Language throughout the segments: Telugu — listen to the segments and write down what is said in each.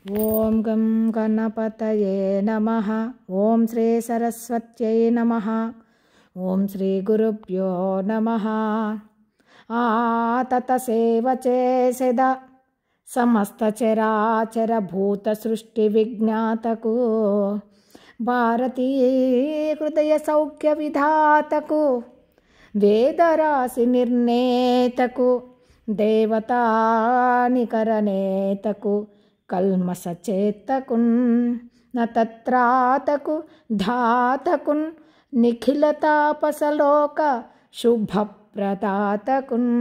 ఓం గం గణపతయే నమః. ఓం శ్రీ సరస్వత్యై నమః. ఓం శ్రీ గురుభ్యో నమః. తతసేవ చేసెద సమస్త చరాచర భూత సృష్టి విజ్ఞాతకు, భారతీ హృదయ సౌఖ్య విధాతకు, వేదరాశి నిర్ణేతకు, దేవతానికరనేతకు, కల్మసచేతకున్ నతత్రాతకు ధాతకున్, నిఖిలతాపసలోక శుభప్రదాతకున్.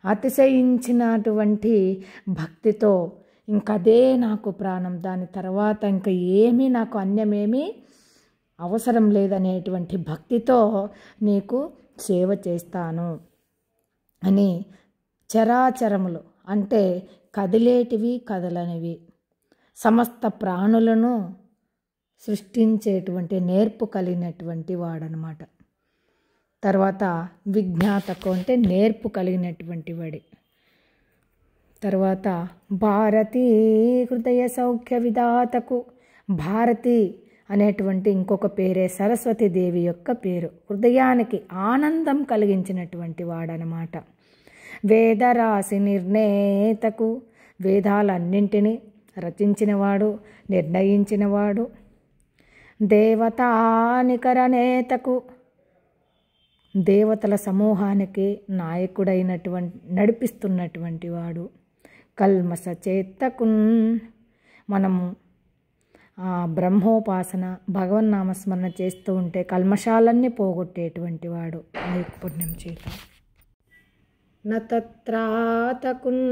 అతిశయించినటువంటి భక్తితో ఇంకదే నాకు ప్రాణం, దాని తర్వాత ఇంక ఏమీ నాకు అన్యమేమీ అవసరం లేదనేటువంటి భక్తితో నీకు సేవ చేస్తాను అని చరాచరములు అంటే కదిలేటివి కదలనివి సమస్త ప్రాణులను సృష్టించేటువంటి నేర్పు కలిగినటువంటి వాడనమాట. తర్వాత విజ్ఞాతకు అంటే నేర్పు కలిగినటువంటి వాడి. తర్వాత భారతీ హృదయ సౌఖ్య విధాతకు, భారతి అనేటువంటి ఇంకొక పేరే సరస్వతీదేవి యొక్క పేరు. హృదయానికి ఆనందం కలిగించినటువంటి వాడనమాట. వేదరాశి నిర్ణేతకు, వేదాలన్నింటినీ రచించినవాడు, నిర్ణయించినవాడు. దేవతానికరనేతకు, దేవతల సమూహానికి నడిపిస్తున్నటువంటి వాడు. కల్మస చేతకున్, మనము బ్రహ్మోపాసన భగవన్నామస్మరణ చేస్తూ ఉంటే కల్మషాలన్నీ పోగొట్టేటువంటి వాడు. పుణ్యం చేత. నతత్రాతకున్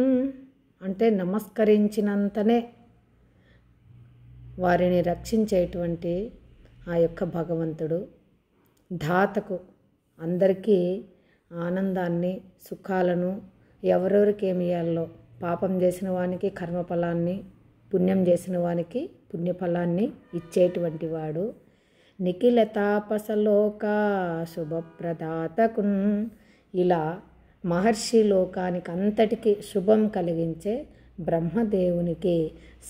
అంటే నమస్కరించినంతనే వారిని రక్షించేటువంటి ఆ యొక్క భగవంతుడు. ధాతకు అందరికీ ఆనందాన్ని సుఖాలను, ఎవరెవరికి ఏమి ఇయ్యాలో, పాపం చేసిన వానికి కర్మఫలాన్ని, పుణ్యం చేసిన వానికి పుణ్యఫలాన్ని ఇచ్చేటువంటి వాడు. నిఖిలతాపసలోక శుభప్రదాతకున్, ఇలా మహర్షి లోకానికి అంతటికి శుభం కలిగించే బ్రహ్మదేవునికి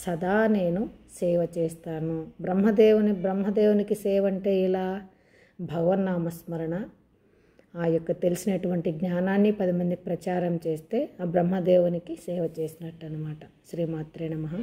సదా నేను సేవ చేస్తాను. బ్రహ్మదేవునికి సేవ అంటే ఇలా భగవన్నామస్మరణ, ఆ యొక్క తెలిసినటువంటి జ్ఞానాన్ని 10 మందికి ప్రచారం చేస్తే ఆ బ్రహ్మదేవునికి సేవ చేసినట్టు అనమాట. శ్రీమాత్రే నమః.